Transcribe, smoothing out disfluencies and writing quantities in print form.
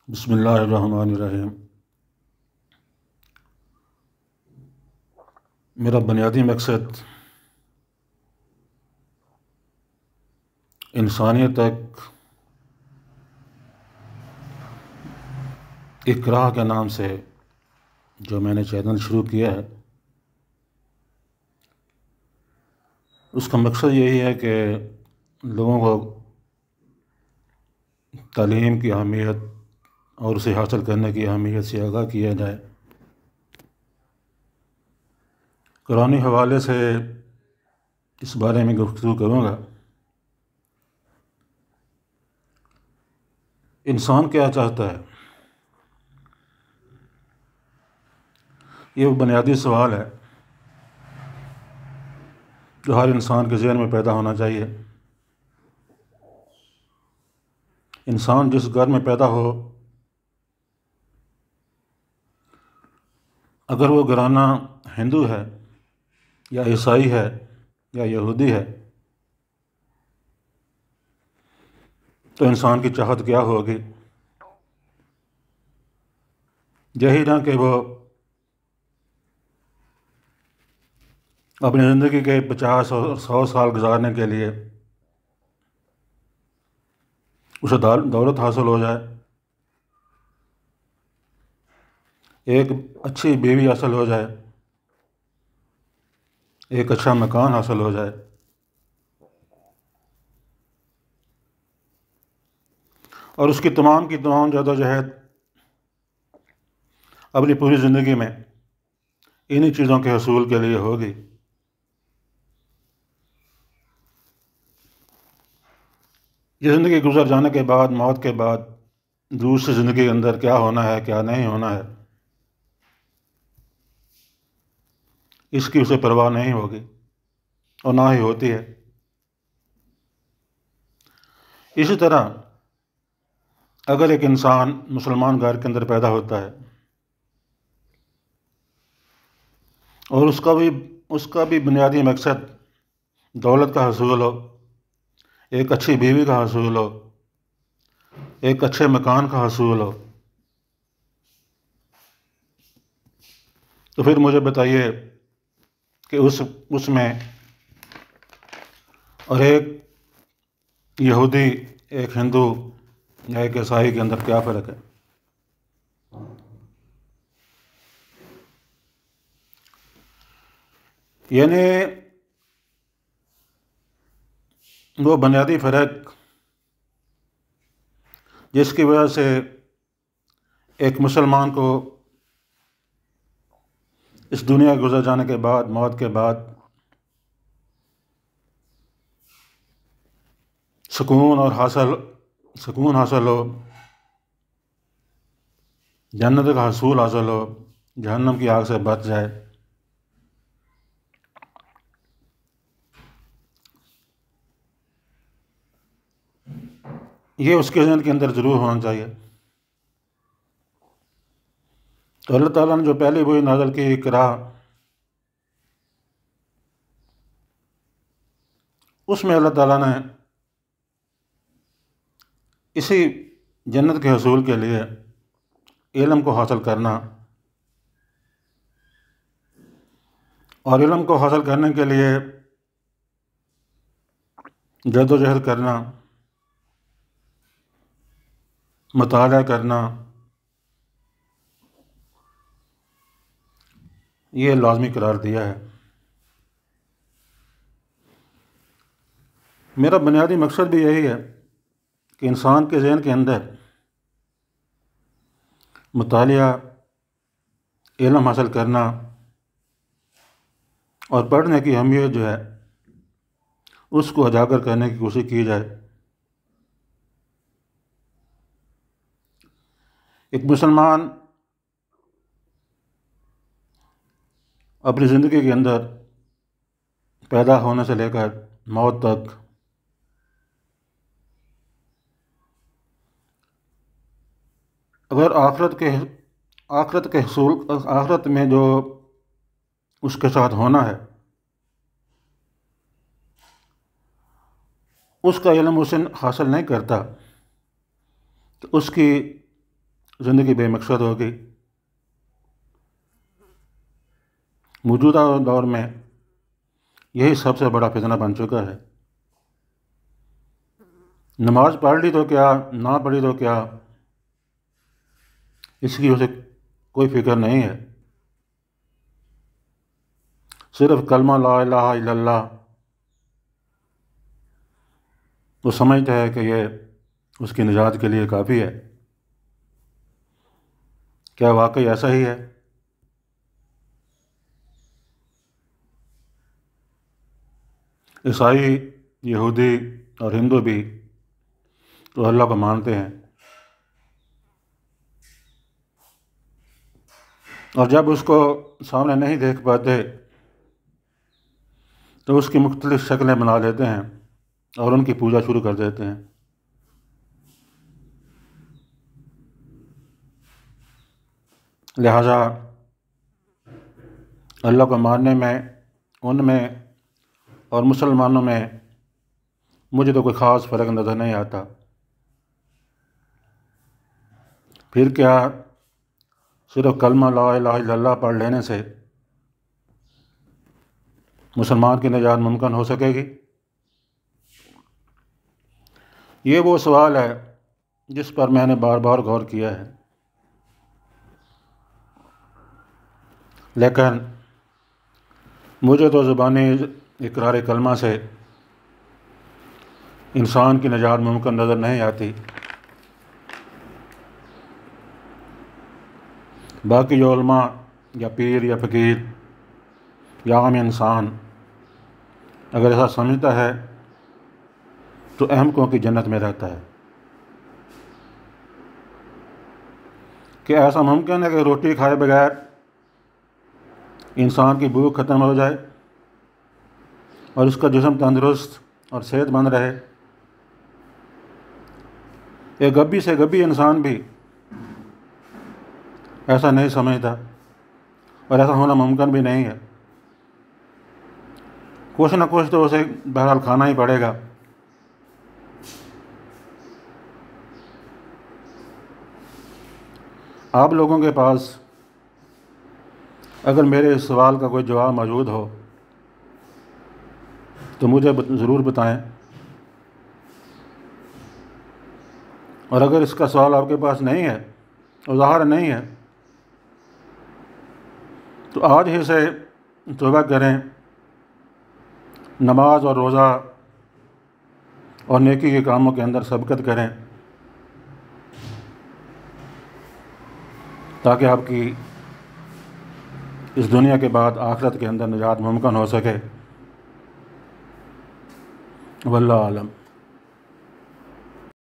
बिस्मिल्लाहिर्रहमानिर्रहीम। मेरा बुनियादी मकसद इंसानियत तक इक़रा के नाम से जो मैंने चैनल शुरू किया है, उसका मकसद यही है कि लोगों को तालीम की अहमियत और उसे हासिल करने की अहमियत से आगाह किया जाए। कुरानी हवाले से इस बारे में गुफ्तगू करूँगा। इंसान क्या चाहता है, ये वो बुनियादी सवाल है जो हर इंसान के ज़हन में पैदा होना चाहिए। इंसान जिस घर में पैदा हो, अगर वो घराना हिंदू है या ईसाई है या यहूदी है, तो इंसान की चाहत क्या होगी। यही ना कि वो अपनी ज़िंदगी के 50 और 100 साल गुजारने के लिए उसे दौलत हासिल हो जाए, एक अच्छी बीवी हासिल हो जाए, एक अच्छा मकान हासिल हो जाए, और उसकी तमाम की तमाम जद्दोजहद अपनी पूरी ज़िंदगी में इन्हीं चीज़ों के हसूल के लिए होगी। ये ज़िंदगी गुजर जाने के बाद, मौत के बाद, दूसरी ज़िंदगी के अंदर क्या होना है, क्या नहीं होना है, इसकी उसे परवाह नहीं होगी और ना ही होती है। इसी तरह अगर एक इंसान मुसलमान घर के अंदर पैदा होता है और उसका भी बुनियादी मकसद दौलत का हसूल हो, एक अच्छी बीवी का हसूल हो, एक अच्छे मकान का हसूल हो, तो फिर मुझे बताइए कि उसमें और एक यहूदी, एक हिंदू या एक ईसाई के अंदर क्या फ़र्क है। यानी वो बुनियादी फ़र्क जिसकी वजह से एक मुसलमान को इस दुनिया गुजर जाने के बाद, मौत के बाद सुकून हासिल हो, जन्नत का हसूल हासिल हो, जहन्नम की आग से बच जाए, ये उसके ज़हन के अंदर ज़रूर होना चाहिए। तो अल्लाह ताला ने जो पहली वही नाज़िल की इक़रा, उसमें अल्लाह ताला ने इसी जन्नत के हसूल के लिए इल्म को हासिल करना और इल्म को हासिल करने के लिए जद्दोजहद करना, मुताला करना, ये लाज़मी करार दिया है। मेरा बुनियादी मकसद भी यही है कि इंसान के ज़हन के अंदर मुतालिया, इल्म हासिल करना और पढ़ने की अहमियत जो है उसको उजागर करने की कोशिश की जाए। एक मुसलमान अपनी ज़िंदगी के अंदर पैदा होने से लेकर मौत तक अगर आखिरत में जो उसके साथ होना है उसका इल्म उसे हासिल नहीं करता, तो उसकी ज़िंदगी बेमकसद होगी। मौजूदा दौर में यही सबसे बड़ा फितना बन चुका है। नमाज पढ़ ली तो क्या, ना पढ़ी तो क्या, इसकी उसे कोई फिक्र नहीं है। सिर्फ कलमा ला इलाहा इल्लल्लाह वो समझता है कि ये उसकी निजात के लिए काफ़ी है। क्या वाकई ऐसा ही है? ईसाई, यहूदी और हिंदू भी तो अल्लाह को मानते हैं, और जब उसको सामने नहीं देख पाते तो उसकी मुख्तलिफ शक्लें बना लेते हैं और उनकी पूजा शुरू कर देते हैं। लिहाजा अल्लाह को मानने में, उनमें और मुसलमानों में मुझे तो कोई ख़ास फ़र्क नज़र नहीं आता। फिर क्या सिर्फ कलमा ला इलाहा इल्लल्लाह पढ़ लेने से मुसलमान की निजात मुमकिन हो सकेगी? ये वो सवाल है जिस पर मैंने बार बार गौर किया है, लेकिन मुझे तो ज़ुबानी इकरार कलमा से इंसान की निजात मुमकिन नज़र नहीं आती। बाकी जो उलमा या पीर या फ़कीर या आम इंसान अगर ऐसा समझता है तो अहमकों की जन्नत में रहता है। कि ऐसा मुमकिन है कि रोटी खाए बगैर इंसान की भूख ख़त्म हो जाए और उसका जिस्म तंदुरुस्त और सेहतमंद रहे? एक गब्बी से गब्बी इंसान भी ऐसा नहीं समझता, और ऐसा होना मुमकिन भी नहीं है। कुछ ना कुछ तो उसे बहरहाल खाना ही पड़ेगा। आप लोगों के पास अगर मेरे इस सवाल का कोई जवाब मौजूद हो तो मुझे ज़रूर बताएं, और अगर इसका सवाल आपके पास नहीं है और ज़ाहिर नहीं है तो आज ही से तौबा करें, नमाज और रोज़ा और नेकी के कामों के अंदर सबकत करें, ताकि आपकी इस दुनिया के बाद आखिरत के अंदर निजात मुमकिन हो सके। वल्लाहु आलम।